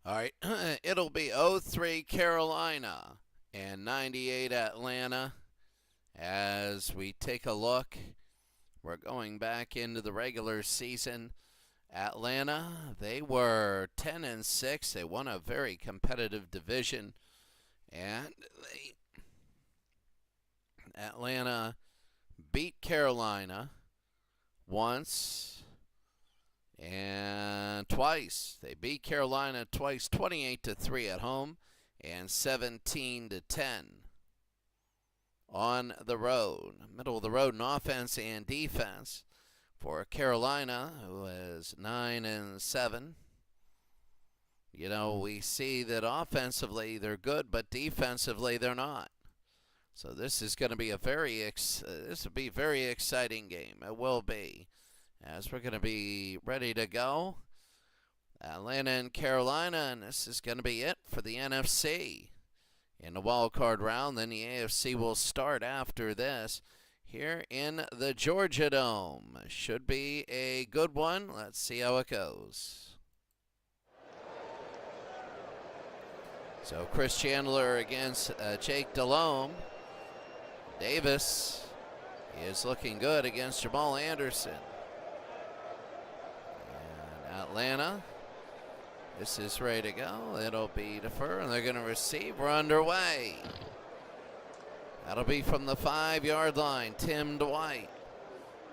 All right, it'll be 03 Carolina and 98 Atlanta. As we take a look, we're going back into the regular season. Atlanta, they were 10-6. They won a very competitive division, and Atlanta beat Carolina once and twice. They beat Carolina twice, 28-3 at home and 17-10 on the road. Middle of the road in offense and defense for Carolina, who is 9-7. You know, we see that offensively they're good, but defensively they're not. So this is going to be a very exciting game. It will be, as we're going to be ready to go. Atlanta and Carolina, and this is going to be it for the NFC in the wild card round. Then the AFC will start after this here in the Georgia Dome. Should be a good one. Let's see how it goes. So Chris Chandler against Jake Delhomme. Davis is looking good against Jamal Anderson. And Atlanta, this is ready to go. It'll be defer, and they're going to receive. We're underway. That'll be from the 5-yard line. Tim Dwight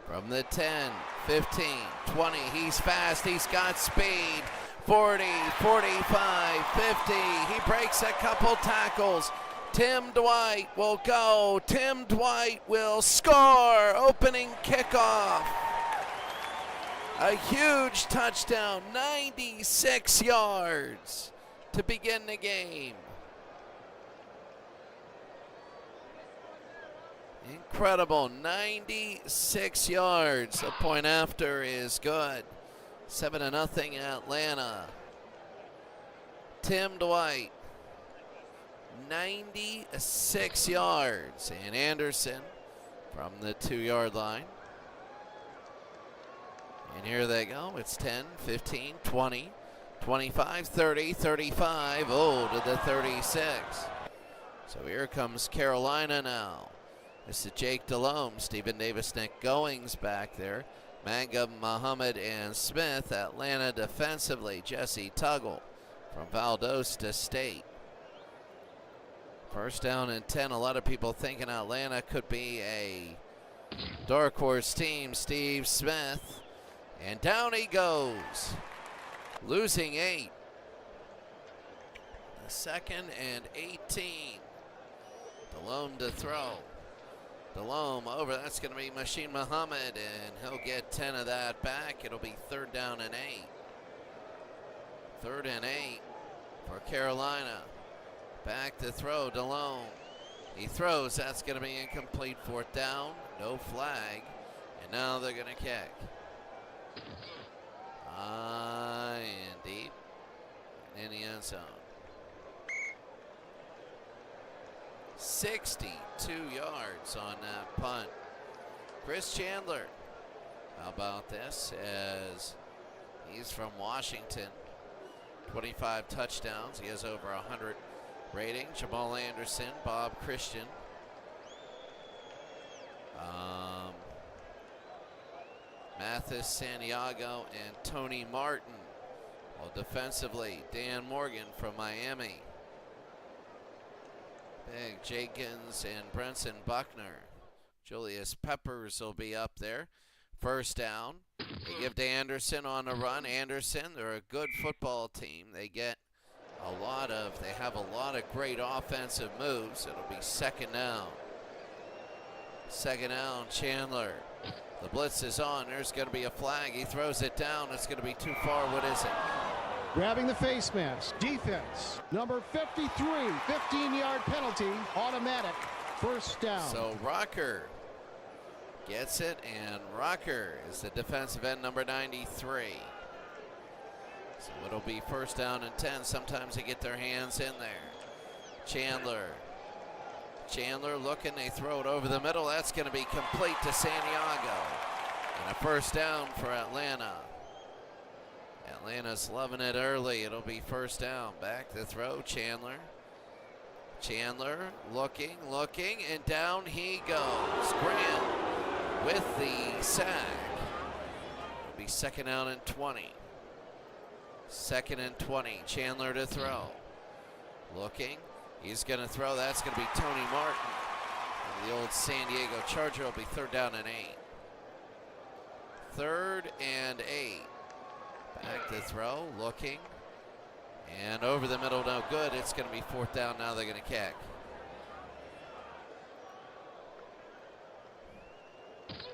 from the 10, 15, 20. He's fast. He's got speed. 40, 45, 50. He breaks a couple tackles. Tim Dwight will go. Tim Dwight will score. Opening kickoff. A huge touchdown. 96 yards to begin the game. Incredible. 96 yards. The point after is good. 7-0 Atlanta. Tim Dwight. 96 yards. And Anderson from the 2-yard line. And here they go. It's 10, 15, 20, 25, 30, 35. Oh, to the 36. So here comes Carolina now. This is Jake Delhomme, Stephen Davis, Nick Goings back there. Mangum, Muhammad, and Smith. Atlanta defensively, Jesse Tuggle from Valdosta State. First down and 10. A lot of people thinking Atlanta could be a dark horse team. Steve Smith. And down he goes. Losing 8. The 2nd and 18. Delhomme to throw. Delhomme over. That's going to be Machine Muhammad, and he'll get 10 of that back. It'll be 3rd down and 8. 3rd and 8 for Carolina. Back to throw, Delhomme. He throws. That's going to be incomplete. 4th down. No flag. And now they're going to kick. And deep. In the end zone. 62 yards on that punt. Chris Chandler. How about this? As he's from Washington. 25 touchdowns. He has over 100 rating. Jamal Anderson, Bob Christian. Mathis Santiago and Tony Martin. Well, defensively, Dan Morgan from Miami. Big Jenkins and Brenson Buckner. Julius Peppers will be up there. First down. They give to Anderson on the run. Anderson, they're a good football team. They have a lot of great offensive moves. It'll be 2nd down. 2nd down, Chandler. The blitz is on. There's going to be a flag. He throws it down. It's going to be too far. What is it? Grabbing the face mask. Defense. Number 53. 15-yard penalty. Automatic. First down. So Rocker gets it, and Rocker is the defensive end, number 93. So it'll be 1st down and 10. Sometimes they get their hands in there. Chandler looking. They throw it over the middle. That's going to be complete to Santiago. And a 1st down for Atlanta. Atlanta's loving it early. It'll be first down. Back to throw, Chandler. Chandler looking, and down he goes. Grant with the sack. It'll be second down and 20. Second and 20. Chandler to throw. Looking. He's going to throw. That's going to be Tony Martin. The old San Diego Charger. Will be third down and 8. Third and 8. Back to throw. Looking. And over the middle, no good. It's going to be fourth down. Now they're going to kick.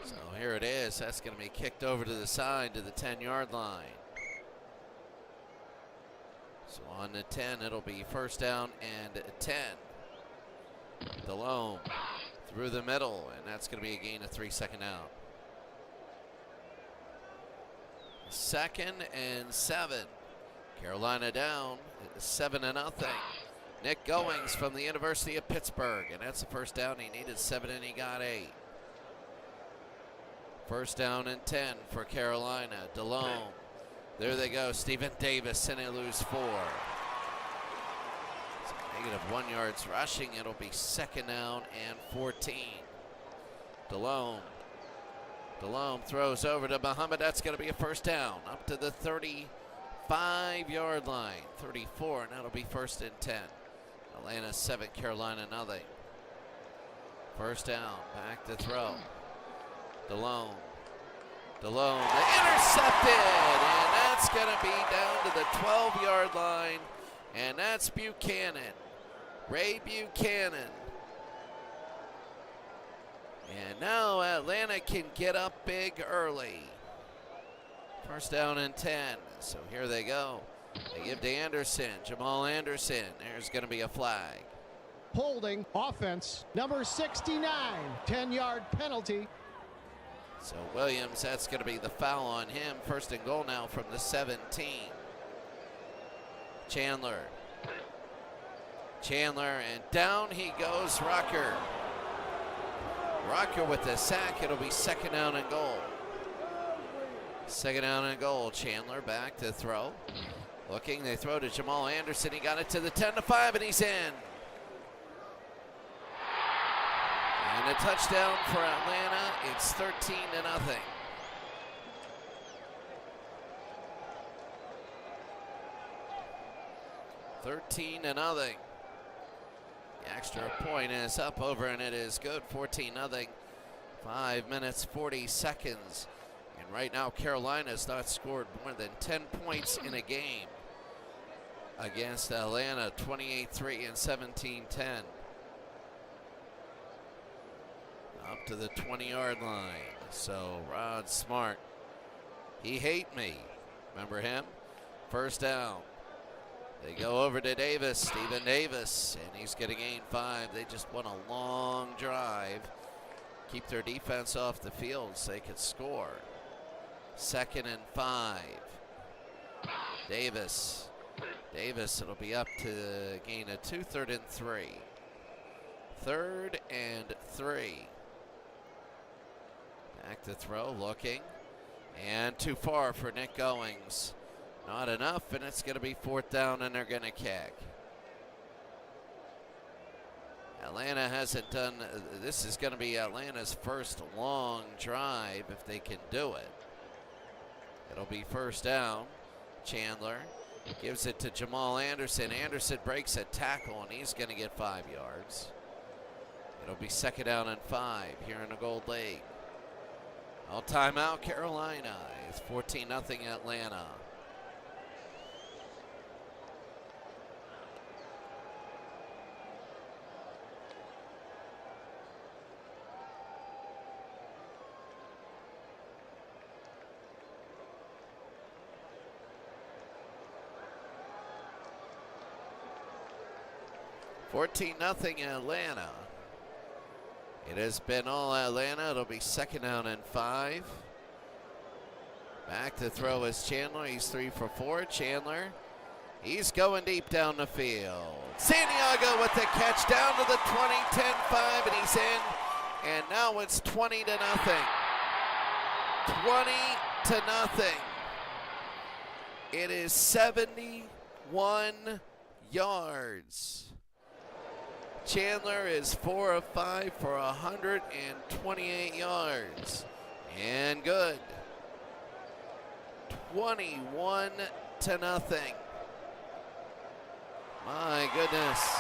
So here it is. That's going to be kicked over to the side to the 10-yard line. So on the 10, it'll be first down and 10. Delhomme through the middle, and that's going to be a gain of 3, second down. Second and 7. Carolina down 7-0. Nick Goings from the University of Pittsburgh, and that's the first down. He needed 7 and he got 8. First down and 10 for Carolina. Delhomme. There they go. Stephen Davis, and they lose 4. So negative 1 yards rushing. It'll be second down and 14. Delhomme. Delhomme throws over to Muhammad. That's going to be a first down up to the 35-yard line. 34, and that'll be first and 10. Atlanta 7, Carolina nothing. First down, back to throw. Delhomme, intercepted, and that's going to be down to the 12-yard line, and that's Buchanan, Ray Buchanan. And now Atlanta can get up big early. First down and 10, so here they go. They give to Anderson, Jamal Anderson. There's going to be a flag. Holding offense, number 69, 10-yard penalty. So Williams, that's going to be the foul on him. First and goal now from the 17. Chandler, and down he goes, Rucker. Rucker with the sack. It'll be second down and goal. Second down and goal. Chandler back to throw. Looking, they throw to Jamal Anderson. He got it to the 10-5, and he's in. And a touchdown for Atlanta. It's 13-0. 13-0. The extra point is up over, and it is good. 14-0. 5 minutes, 40 seconds. And right now, Carolina's not scored more than 10 points in a game against Atlanta, 28-3 and 17-10. Up to the 20-yard line. So Rod Smart, he hate me. Remember him? First down. They go over to Davis, Stephen Davis, and he's going to gain 5. They just won a long drive. Keep their defense off the field so they could score. Second and 5. Davis, it'll be up to the gain of 2, third and 3. Third and 3. Back to throw, looking, and too far for Nick Goings. Not enough, and it's going to be fourth down, and they're going to kick. Atlanta hasn't done, this is going to be Atlanta's first long drive if they can do it. It'll be first down. Chandler gives it to Jamal Anderson. Anderson breaks a tackle, and he's going to get 5 yards. It'll be second down and 5 here in the Gold League. All timeout, Carolina. It's 14-0 Atlanta. Nothing Atlanta. It has been all Atlanta. It'll be second down and 5. Back to throw is Chandler. He's 3 for 4. Chandler, he's going deep down the field. Santiago with the catch down to the 20, 10-5, and he's in. And now it's 20-0. 20-0. It is 71 yards. Chandler is 4 of 5 for 128 yards. And good. 21-0. My goodness.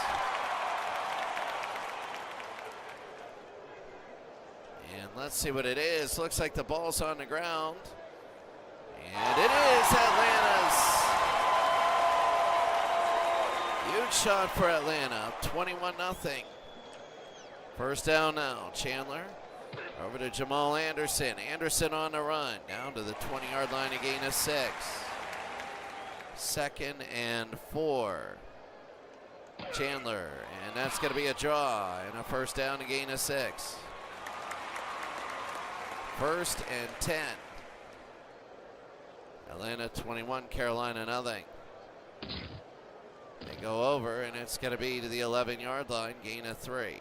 And let's see what it is. Looks like the ball's on the ground. And it is Atlanta's. Huge shot for Atlanta, 21-0. First down now, Chandler over to Jamal Anderson. Anderson on the run, down to the 20-yard line, a gain of 6. 2nd and 4. Chandler, and that's going to be a draw and a first down, a gain of 6. 1st and 10. Atlanta 21, Carolina nothing. They go over, and it's going to be to the 11-yard line, gain of 3.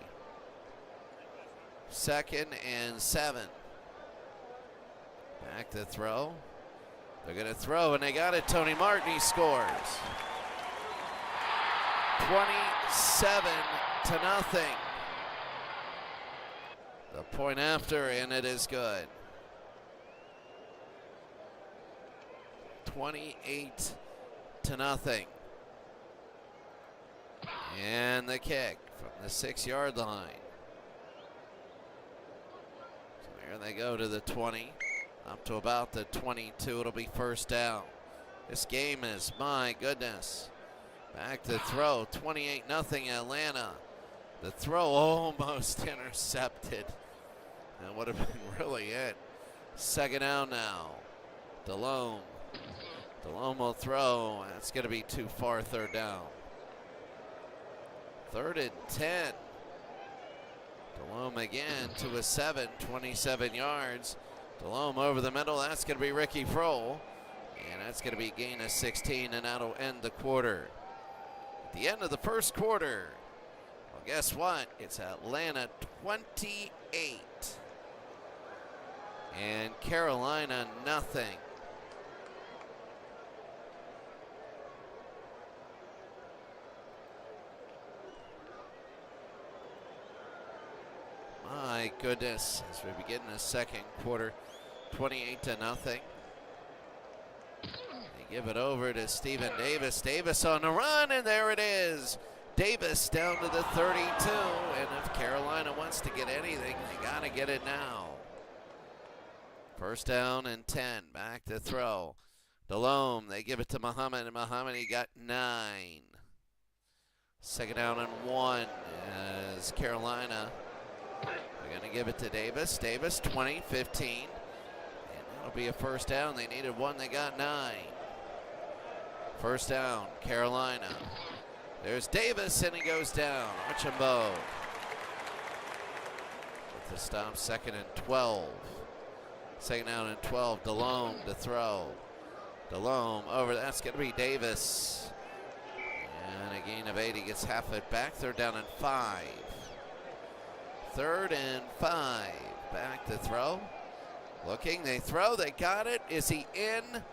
2nd and 7. Back to throw. They're going to throw, and they got it. Tony Martin, he scores. 27-0. The point after, and it is good. 28-0. And the kick from the 6-yard line. So here they go to the 20, up to about the 22. It'll be first down. This game is, my goodness. Back to throw, 28-0 Atlanta. The throw almost intercepted. That would have been really it. 2nd down now. Delhomme. Delhomme will throw. That's going to be too far, 3rd down. 3rd and 10. Delhomme again to a 7, 27 yards. Delhomme over the middle. That's going to be Ricky Frohl. And that's going to be a gain of 16, and that'll end the quarter. At the end of the first quarter, well, guess what? It's Atlanta 28 and Carolina nothing. My goodness, as we begin the second quarter, 28-0. They give it over to Stephen Davis. Davis on the run, and there it is. Davis down to the 32, and if Carolina wants to get anything, they got to get it now. First down and 10, back to throw. Delhomme, they give it to Muhammad, and Muhammad, he got 9. 2nd down and 1 as Carolina. They're going to give it to Davis. Davis, 20, 15. And that'll be a first down. They needed 1, they got 9. First down, Carolina. There's Davis, and he goes down. Archambault with the stop, 2nd and 12. 2nd down and 12, Delhomme to throw. Delhomme over, that's going to be Davis. And a gain of 8, he gets half it back. 3rd down and 5. 3rd and 5, back to throw. Looking, they throw, they got it. Is he in?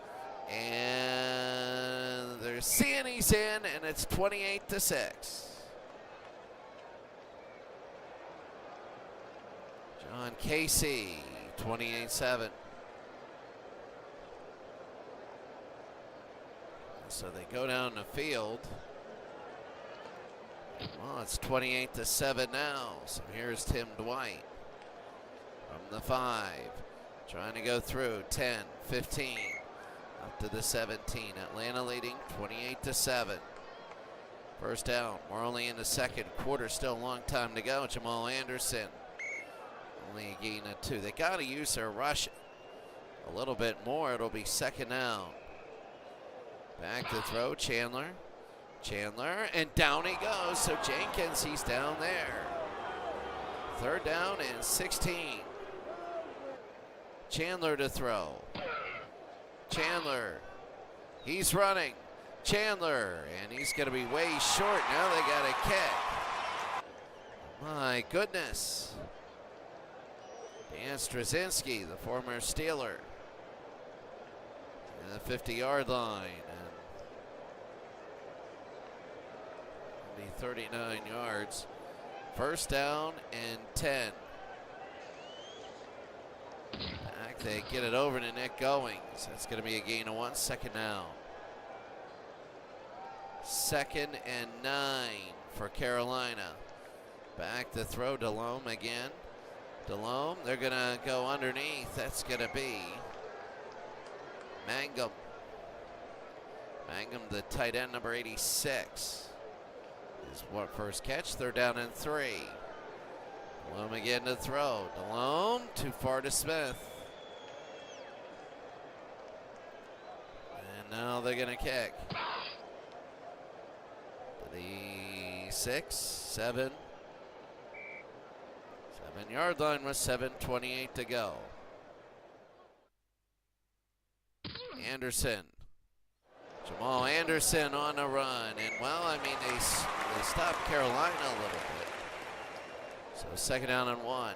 And they're seeing he's in, and it's 28-6. John Casey, 28-7. So they go down the field. Well, it's 28-7 now. So here's Tim Dwight from the 5. Trying to go through 10, 15, up to the 17. Atlanta leading 28-7. First down. We're only in the second quarter. Still a long time to go. Jamal Anderson. Only a gain of 2. They got to use their rush a little bit more. It'll be 2nd down. Back to throw. Chandler. Chandler, and down he goes. So Jenkins, he's down there. 3rd down and 16. Chandler to throw. Chandler, he's running. Chandler, and he's going to be way short. Now they got a kick. My goodness. Dan Straczynski, the former Steeler. And the 50-yard line. And only 39 yards. First down and 10. Back, they get it over to Nick Goings. That's going to be a gain of 1. Second down. 2nd and 9 for Carolina. Back to throw, Delhomme again. Delhomme, they're going to go underneath. That's going to be Mangum. Mangum, the tight end, number 86. Is what first catch. 3rd down and 3. Delhomme again to throw. Delhomme, too far to Smith. And now they're going to kick. The 6, 7. 7-yard line with 7:28 to go. Anderson. Jamal Anderson on a run. And, well, I mean, they stopped Carolina a little bit. So 2nd down and 1.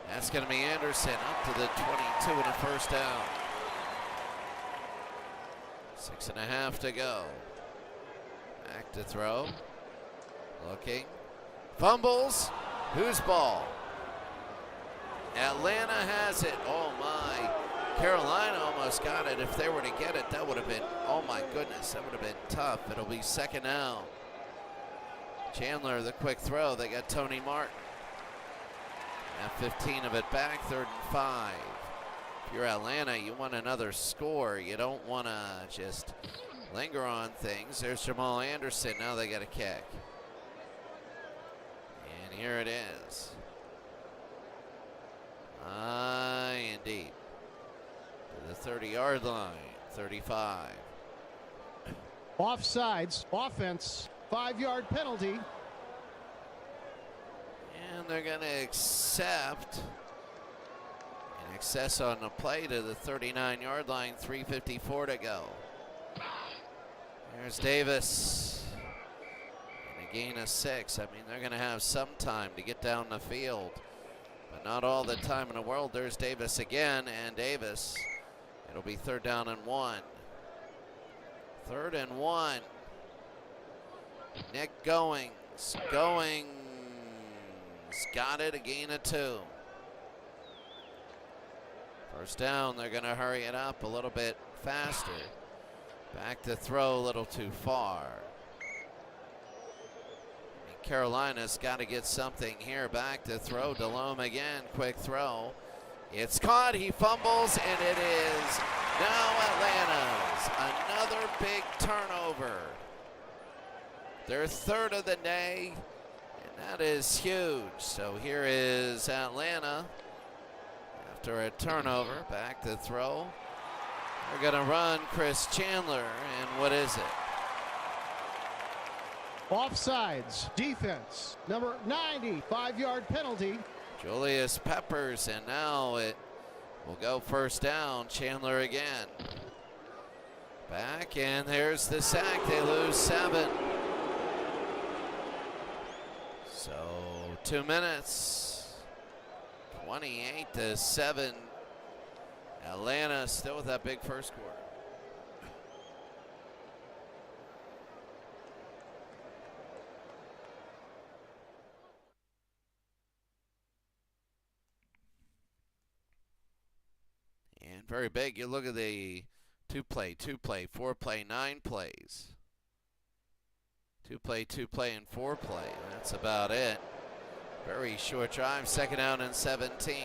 That's going to be Anderson up to the 22 and a first down. 6.5 to go. Back to throw. Looking. Fumbles. Whose ball? Atlanta has it. Oh, my. Carolina almost got it. If they were to get it, that would have been, oh, my goodness, that would have been tough. It'll be 2nd down. Chandler, the quick throw. They got Tony Martin. At 15 of it back, 3rd and 5. If you're Atlanta, you want another score. You don't want to just linger on things. There's Jamal Anderson. Now they got a kick. And here it is. Indeed. To the 30-yard line, 35. Offsides, offense, 5-yard penalty. And they're going to accept an excess on the play to the 39-yard line, 3:54 to go. There's Davis. And a gain of 6. I mean, they're going to have some time to get down the field, but not all the time in the world. There's Davis again, and Davis. It'll be 3rd down and 1. 3rd and 1. Nick Goings. Goings got it, a gain of 2. First down, they're going to hurry it up a little bit faster. Back to throw, a little too far. And Carolina's got to get something here. Back to throw, Delhomme again, quick throw. It's caught, he fumbles, and it is now Atlanta's. Another big turnover. Their 3rd of the day, and that is huge. So here is Atlanta after a turnover. Back to throw. They're going to run Chris Chandler, and what is it? Offsides, defense, number 90, 5-yard penalty. Julius Peppers, and now it will go first down. Chandler again. Back, and there's the sack. They lose 7. So 2 minutes, 28-7. Atlanta still with that big first quarter. And very big. You look at the 2-play, 2-play, 4-play, 9 plays. 2-play, 2-play, and 4-play. That's about it. Very short drive. 2nd down and 17.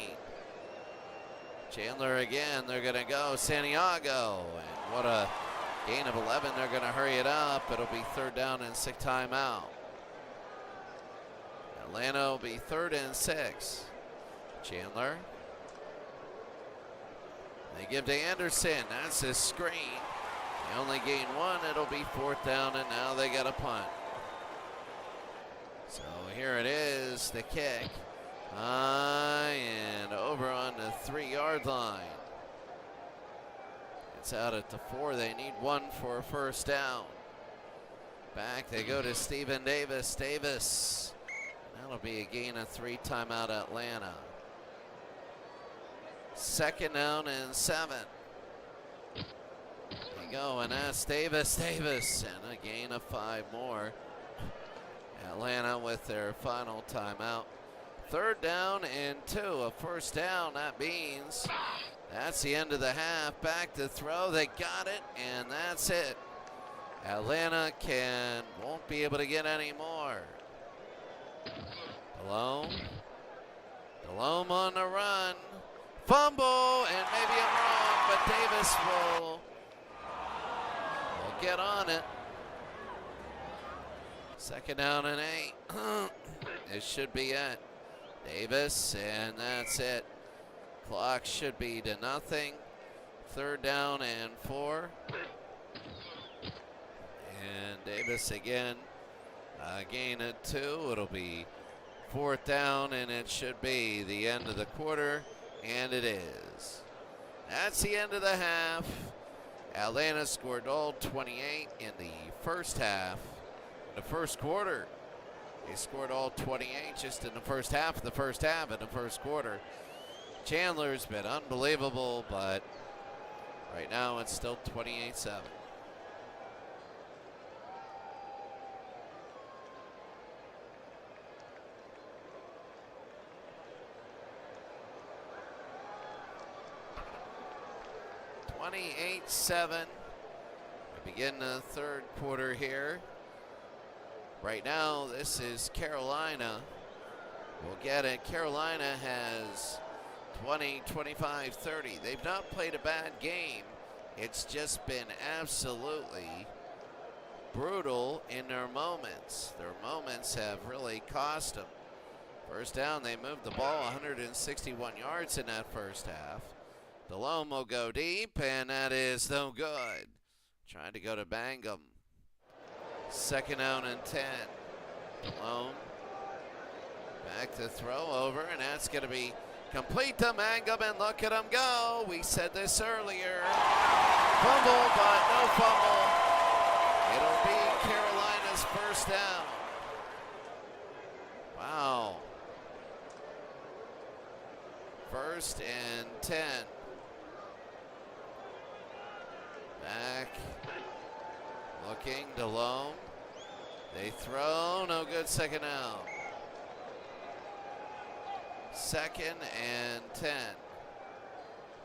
Chandler again. They're going to go Santiago. And what a gain of 11. They're going to hurry it up. It'll be 3rd down and 6 timeout. Atlanta will be 3rd and 6. Chandler. They give to Anderson. That's a screen. They only gain 1. It'll be 4th down, and now they got a punt. So here it is, the kick. And over on the 3-yard line. It's out at the 4. They need 1 for a first down. Back they go to Stephen Davis. Davis. That'll be a gain of 3. Timeout Atlanta. 2nd down and 7. go, and that's Davis, and a gain of 5 more. Atlanta with their final timeout. 3rd down and 2, a first down. That means that's the end of the half. Back to throw, they got it, and that's it. Atlanta won't be able to get any more. Delhomme on the run. Fumble, and maybe I'm wrong, but Davis will get on it. 2nd down and 8. It should be it. Davis, and that's it. Clock should be to nothing. 3rd down and 4. And Davis again, gain of 2. It'll be 4th down, and it should be the end of the quarter, and it is. That's the end of the half. Atlanta scored all 28 in the first half. The first quarter, they scored all 28 just in the first half of the first half in the first quarter. Chandler's been unbelievable, but right now it's still 28-7. We begin the 3rd quarter here. Right now, this is Carolina. We'll get it. Carolina has 20, 25, 30. They've not played a bad game. It's just been absolutely brutal in their moments. Their moments have really cost them. First down, they moved the ball 161 yards in that first half. Delhomme will go deep, and that is no good. Trying to go to Mangum. 2nd down and 10. Delhomme back to throw over, and that's going to be complete to Mangum, and look at him go. We said this earlier. Fumble, but no fumble. It'll be Carolina's first down. Wow. 1st and 10. Back, looking, Delhomme. They throw, no good, 2nd down. 2nd and 10.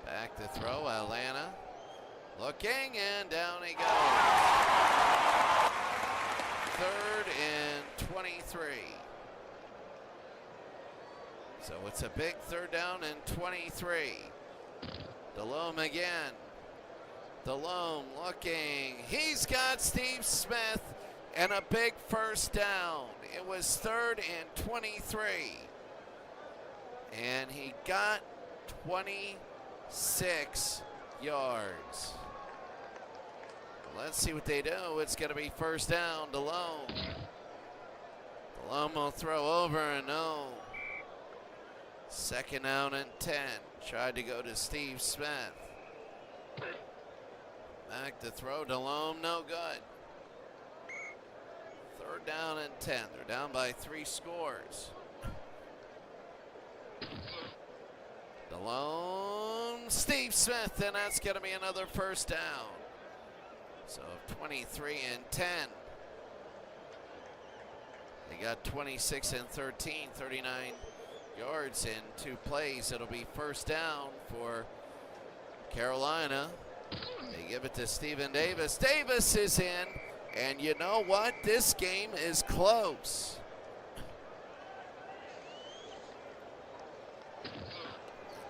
Back to throw, Atlanta. Looking, and down he goes. 3rd and 23. So it's a big 3rd down and 23. Delhomme again. Delhomme looking. He's got Steve Smith and a big first down. It was 3rd and 23. And he got 26 yards. Let's see what they do. It's going to be first down, Delhomme. Delhomme will throw over, and no. 2nd down and 10. Tried to go to Steve Smith. Back to throw, Delhomme, no good. 3rd down and 10. They're down by 3 scores. Delhomme, Steve Smith, and that's going to be another first down. So 23 and 10. They got 26 and 13, 39 yards in 2 plays. It'll be first down for Carolina. They give it to Stephen Davis. Davis is in, and you know what? This game is close.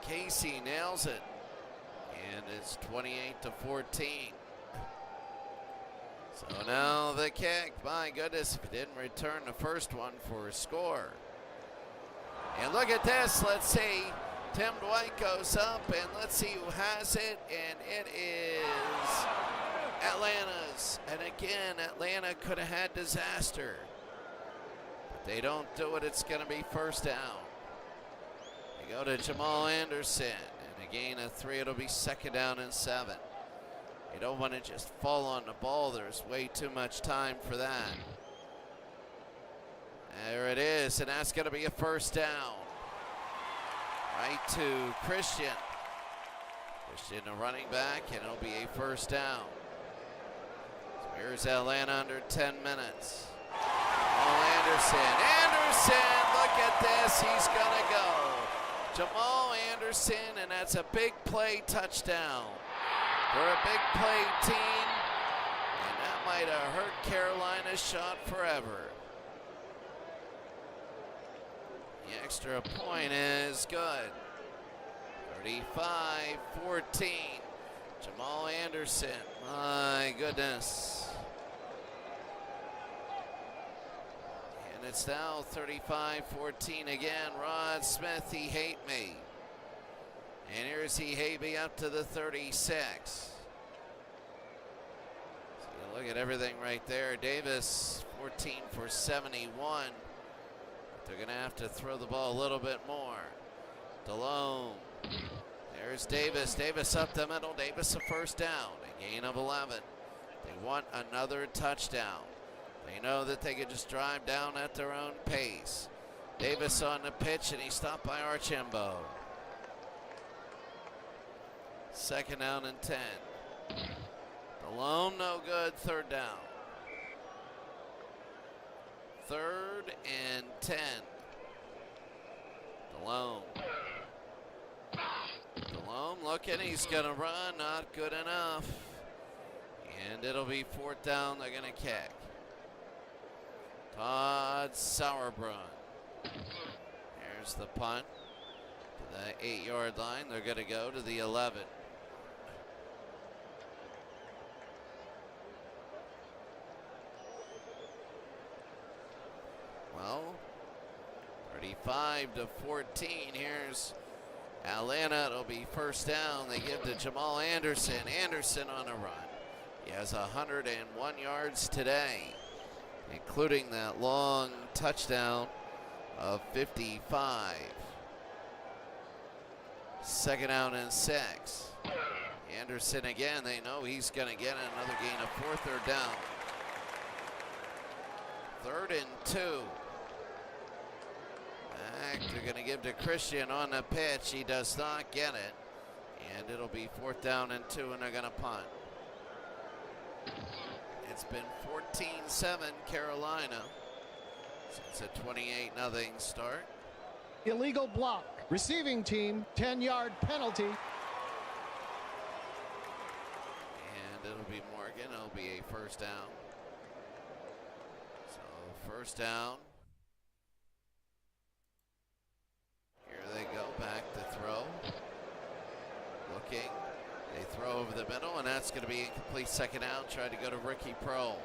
Casey nails it, and it's 28-14. So now the kick. My goodness, if he didn't return the first one for a score. And look at this. Let's see. Tim Dwight goes up, and let's see who has it, and it is Atlanta's. And again, Atlanta could have had disaster. But they don't do it. It's going to be first down. They go to Jamal Anderson, and a gain of 3. It'll be 2nd down and 7. You don't want to just fall on the ball. There's way too much time for that. There it is, and that's going to be a first down. Right to Christian. Christian, a running back, and it'll be a first down. Here's Atlanta under 10 minutes. Anderson, look at this, he's gonna go. Jamal Anderson, and that's a big play touchdown. We're a big play team, and that might have hurt Carolina's shot forever. The extra point is good. 35-14. Jamal Anderson, my goodness. And it's now 35-14 again. Rod Smith, he hate me. And here's he hate me up to the 36. So you look at everything right there. Davis, 14 for 71. They're going to have to throw the ball a little bit more. DeLome. There's Davis. Davis up the middle. Davis a first down. A gain of 11. They want another touchdown. They know that they could just drive down at their own pace. Davis on the pitch, and he's stopped by Archambault. Second down and 10. DeLome, no good. Third down. Third and 10. DeLome. DeLome looking, he's gonna run, not good enough. And it'll be fourth down, they're gonna kick. Todd Sauerbrunn. Here's the punt to the 8-yard line. They're gonna go to the 11. Well, 35-14. Here's Atlanta. It'll be first down. They give to Jamal Anderson. Anderson on a run. He has 101 yards today, including that long touchdown of 55. Second down and 6. Anderson again. They know he's going to get another gain of 4. Third down. Third and 2. They're going to give to Christian on the pitch. He does not get it. And it'll be fourth down and 2, and they're going to punt. It's been 14-7 Carolina since a 28-0 start. Illegal block. Receiving team, 10-yard penalty. And it'll be Morgan. It'll be a first down. So first down. Here they go, back to throw. Looking. They throw over the middle, and that's going to be incomplete. Second down. Try to go to Ricky Prohl.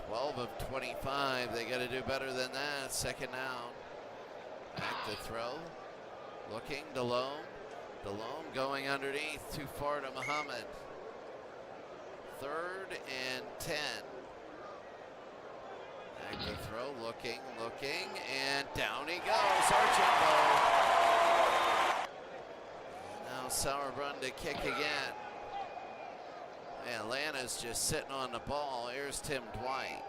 12 of 25. They got to do better than that. Second down. Back to throw. Looking. DeLome. DeLome going underneath. Too far to Muhammad. Third and 10. Back to throw. Looking. And down he goes. Archambault. Now Sauerbrunn to kick again. Atlanta's just sitting on the ball. Here's Tim Dwight.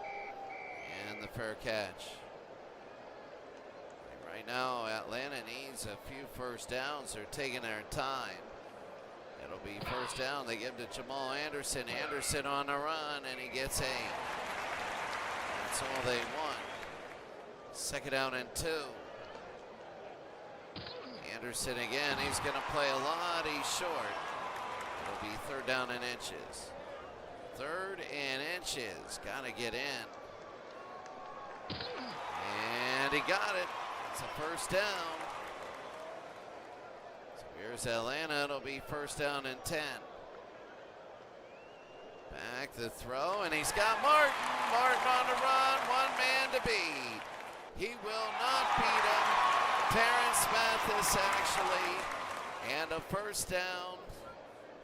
And the fair catch. Right now, Atlanta needs a few first downs. They're taking their time. It'll be first down. They give to Jamal Anderson. Anderson on the run, and he gets 8. That's all they want. Second down and 2. Anderson again. He's going to play a lot. He's short. It'll be third down and inches. Third and inches. Got to get in. And he got it. It's a first down. So here's Atlanta. It'll be first down and 10. Back the throw, and he's got Martin. Martin on the run. One man to beat. He will not beat him. Terrence Mathis actually. And a first down.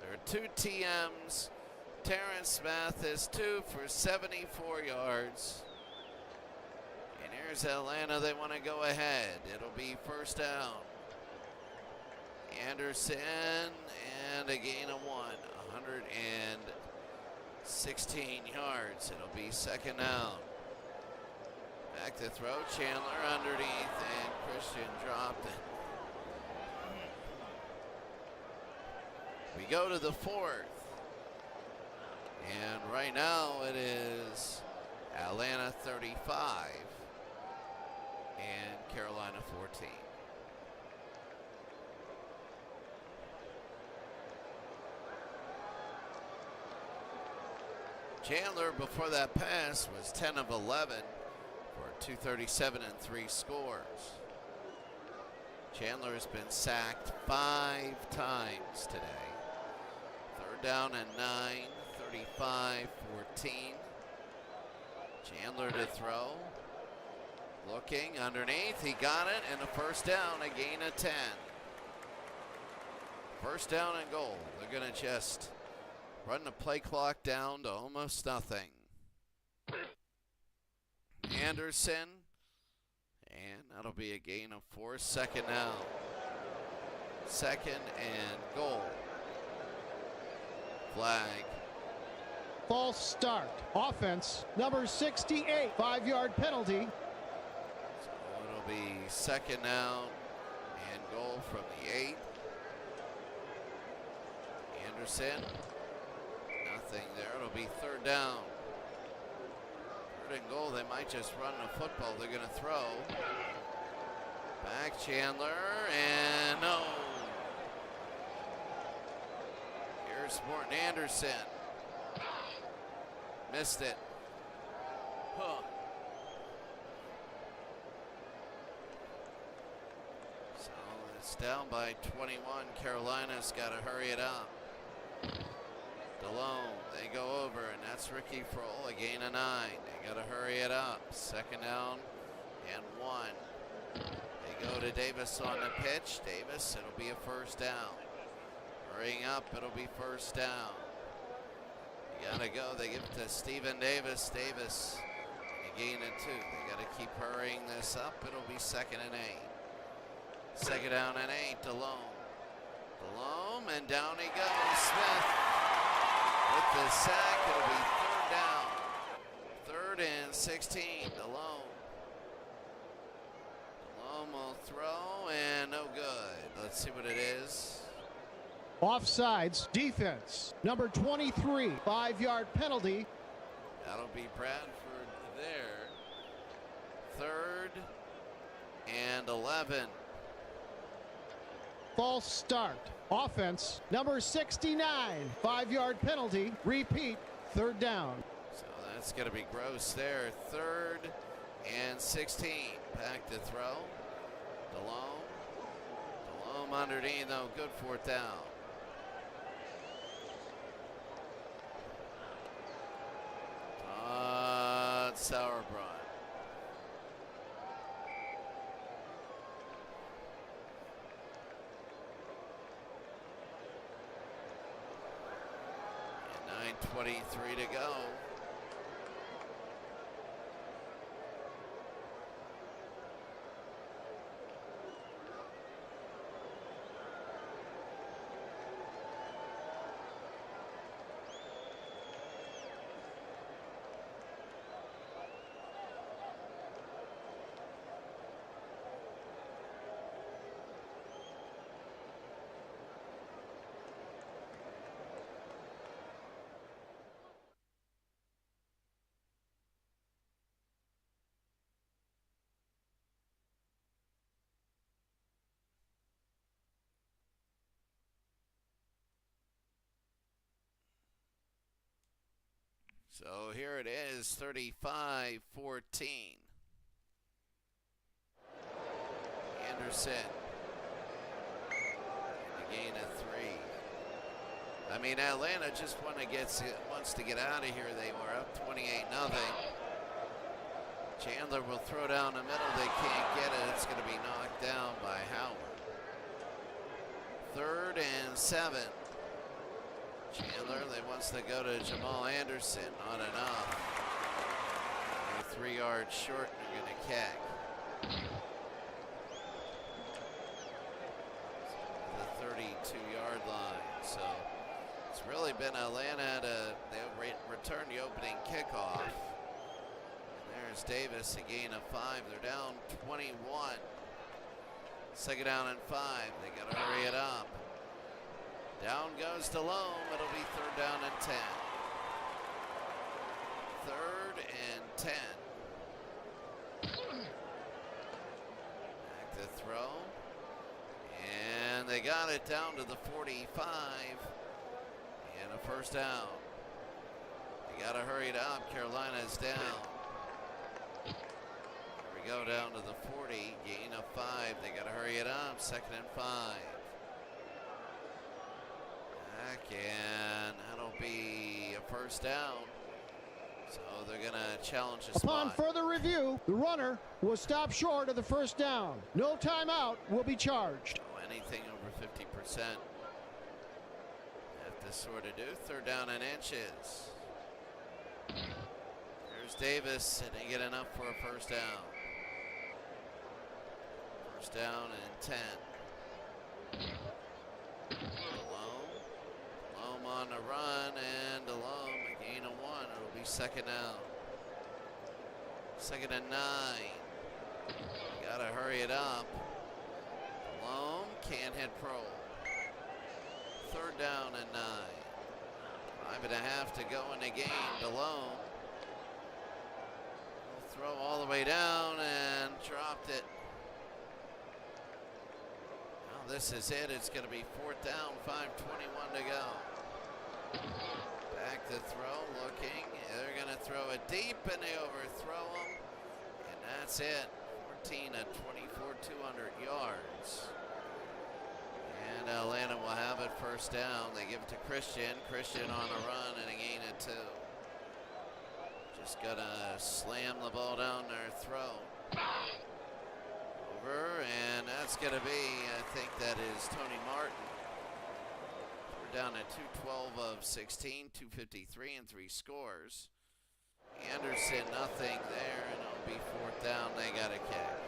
There are 2 TMs. Terrence Mathis, 2 for 74 yards. And here's Atlanta. They want to go ahead. It'll be first down. Anderson, and a gain of 1. 116 yards. It'll be second down. Back to throw. Chandler underneath, and Christian dropped it. We go to the 4th. And right now it is Atlanta 35 and Carolina 14. Chandler, before that pass, was 10 of 11 for 237 and 3 scores. Chandler has been sacked 5 times today. Third down and 9, 35-14. Chandler to throw. Looking underneath, he got it, and a first down, a gain of 10. First down and goal. They're going to just run the play clock down to almost nothing. Anderson, and that'll be a gain of 4. Second down. Second and goal. Flag. False start. Offense, number 68. 5-yard penalty. So it'll be second down and goal from the 8. Anderson. Nothing there. It'll be third down. Third and goal. They might just run the football. They're going to throw. Back Chandler, and no. Here's Morton Anderson. Missed it. Huh. So it's down by 21. Carolina's got to hurry it up. DeLone, they go over, and that's Ricky Frohl, a gain of 9. They got to hurry it up. Second down and 1. They go to Davis on the pitch. Davis, it'll be a first down. Hurrying up, it'll be first down. You gotta go. They give it to Stephen Davis. Davis, a gain of 2. They gotta keep hurrying this up. It'll be second and 8. Second down and 8. DeLone. DeLone, and down he goes. Smith with the sack. It'll be third down. Third and 16. DeLone. DeLone will throw, and no good. Let's see what it is. Offsides. Defense, number 23. 5-yard penalty. That'll be Bradford there. Third and 11. False start. Offense, number 69. 5-yard penalty. Repeat. Third down. So that's going to be Gross there. Third and 16. Back to throw. DeLome. DeLome underneath, though. Good fourth down. Sauerbrunn. And 9:23 to go. So here it is, 35-14. Anderson. A gain of 3. I mean, Atlanta just wants to get out of here. They were up 28-0. Chandler will throw down the middle. They can't get it. It's going to be knocked down by Howard. Third and 7. Chandler, they wants to go to Jamal Anderson. Not enough. They're 3 yards short, and they're going to kick. The 32-yard line. So it's really been Atlanta they return the opening kickoff. And there's Davis, a gain of 5. They're down 21. Second down and 5. They got to hurry it up. Down goes DeLome. It'll be third down and 10. 3rd and 10. Back to throw. And they got it down to the 45. And a first down. They got to hurry it up. Carolina's down. Here we go down to the 40. Gain of 5. They got to hurry it up. 2nd and 5. Back, and that'll be a first down. So they're going to challenge the spot. Upon further review, the runner was stopped short of the first down. No timeout will be charged. So anything over 50%. Have to sort of do 3rd down and inches. There's Davis, and they get enough for a first down. First down and 10. Delhomme on the run, and Delhomme a gain of 1. It'll be 2nd down. 2nd and 9. You gotta hurry it up. Delhomme can't hit Pro. 3rd down and 9. 5.5 to go in the game. Delhomme will throw all the way down and dropped it. Now this is it. It's going to be 4th down, 5:21 to go. Back to throw, looking. They're going to throw it deep, and they overthrow them. And that's it. 14 at 24, 200 yards. And Atlanta will have it first down. They give it to Christian. Christian on the run and a gain of 2. Just gonna slam the ball down their throat. Over, and that's gonna be, I think that is Tony Martin. We're down at 212 of 16, 253 and 3 scores. Anderson, nothing there, and it'll be 4th down. They got a kick.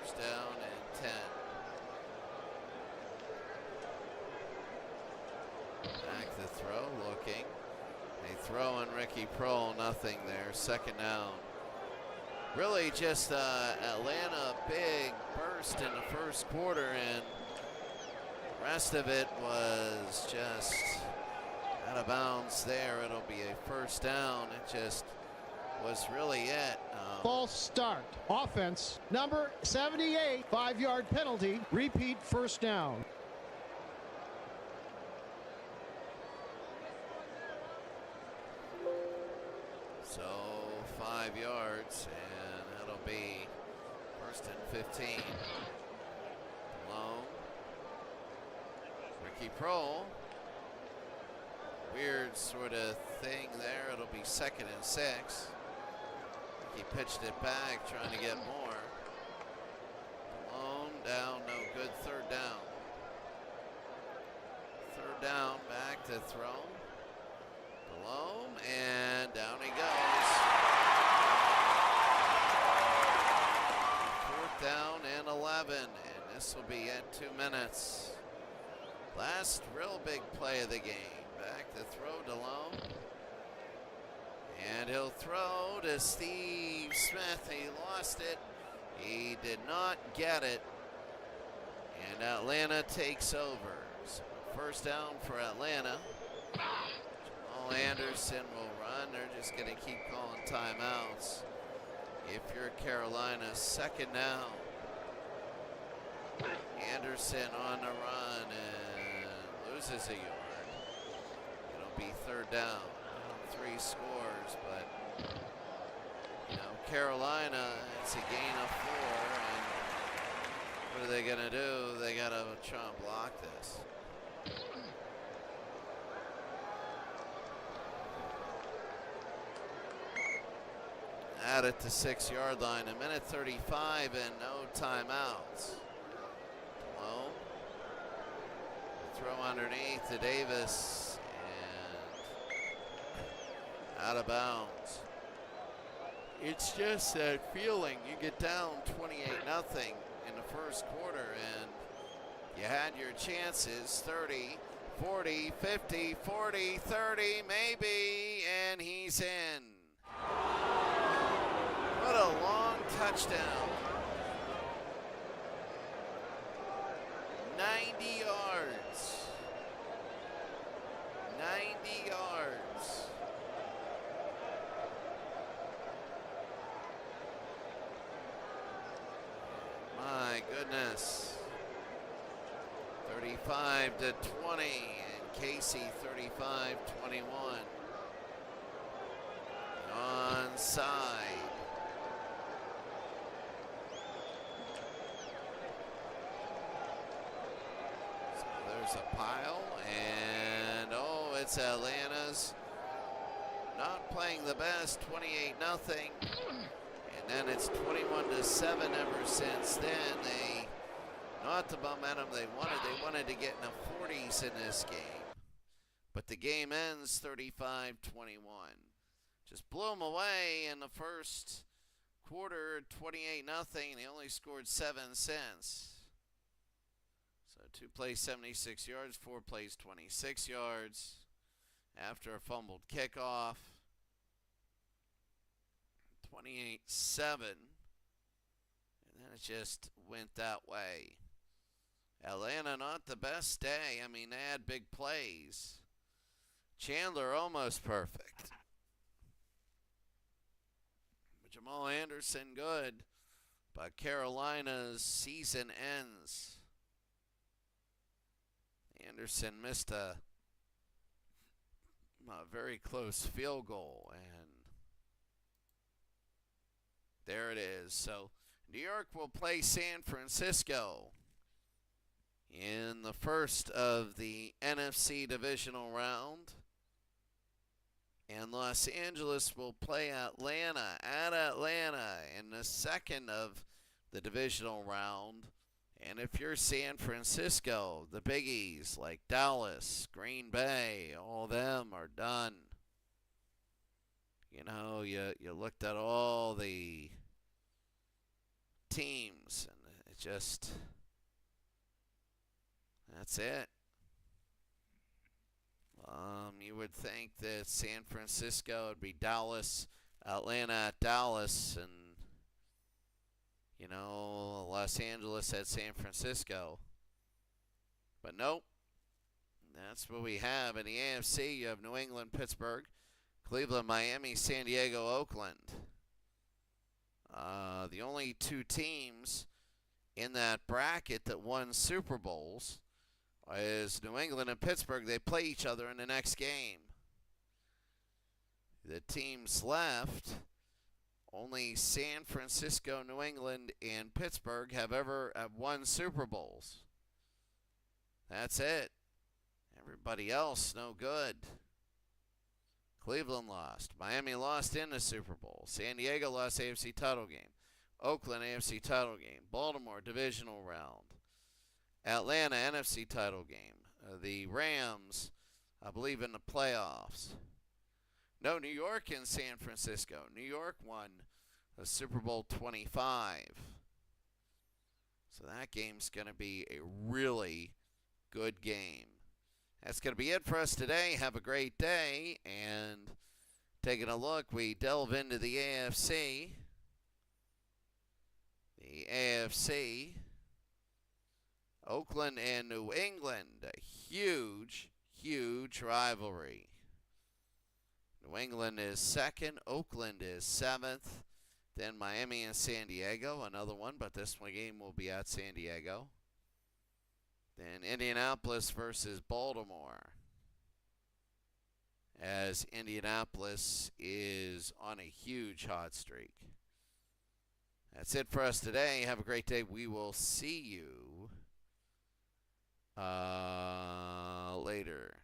First down and 10. Back to throw, looking. They throw in Ricky Prohl, nothing there. 2nd down. Really just Atlanta big burst in the first quarter, and the rest of it was just out of bounds there. It'll be a first down. It just was really it. False start. Offense, number 78, 5-yard penalty. Repeat first down. So 5 yards, and that'll be 1st and 15. Delhomme. Ricky Prohl. Weird sort of thing there. It'll be 2nd and 6. He pitched it back, trying to get more. Delhomme down, no good. 3rd down. 3rd down, back to throw. Delhomme, and down he goes. 4th down and 11, and this will be at 2 minutes. Last real big play of the game. Back to throw, Delhomme. And he'll throw to Steve Smith. He lost it. He did not get it. And Atlanta takes over. So first down for Atlanta. Jamal Anderson will run. They're just going to keep calling timeouts. If you're Carolina, 2nd down. Anderson on the run and loses a yard. It'll be 3rd down. 3 scores, but you know, Carolina, it's a gain of 4, and what are they gonna do? They gotta try and block this. Add it to 6-yard line, 1:35 and no timeouts. Well, throw underneath to Davis. Out of bounds. It's just that feeling. You get down 28-0 in the first quarter, and you had your chances. 30, 40, 50, 40, 30, maybe, and he's in. What a long touchdown. goodness. 35-20, and Casey 35-21. Onside. So there's a pile, and oh, it's Atlanta's not playing the best, 28-0. And then it's 21-7 ever since then. They not the momentum they wanted. They wanted to get in the 40s in this game. But the game ends 35-21. Just blew them away in the first quarter, 28-0. They only scored 7 since. So 2 plays 76 yards, 4 plays 26 yards after a fumbled kickoff. 28-7. And then it just went that way. Atlanta not the best day. I mean, they had big plays. Chandler almost perfect. But Jamal Anderson good. But Carolina's season ends. Anderson missed a very close field goal, and there it is. So New York will play San Francisco in the first of the NFC divisional round. And Los Angeles will play Atlanta at Atlanta in the second of the divisional round. And if you're San Francisco, the biggies like Dallas, Green Bay, all of them are done. You know, you looked at all the teams, and it just, that's it. You would think that San Francisco would be Dallas, Atlanta at Dallas, and, you know, Los Angeles at San Francisco. But nope. That's what we have. In the AFC, you have New England, Pittsburgh, Cleveland, Miami, San Diego, Oakland. The only 2 teams in that bracket that won Super Bowls is New England and Pittsburgh. They play each other in the next game. The teams left, only San Francisco, New England, and Pittsburgh have won Super Bowls. That's it. Everybody else, no good. Cleveland lost. Miami lost in the Super Bowl. San Diego lost AFC title game. Oakland AFC title game. Baltimore divisional round. Atlanta NFC title game. The Rams, I believe, in the playoffs. No, New York and San Francisco. New York won the Super Bowl 25. So that game's going to be a really good game. That's going to be it for us today. Have a great day. And taking a look, we delve into the AFC. The AFC, Oakland and New England, a huge, huge rivalry. New England is second, Oakland is 7th. Then Miami and San Diego, another one, but this one game will be at San Diego. Then Indianapolis versus Baltimore, as Indianapolis is on a huge hot streak. That's it for us today. Have a great day. We will see you later.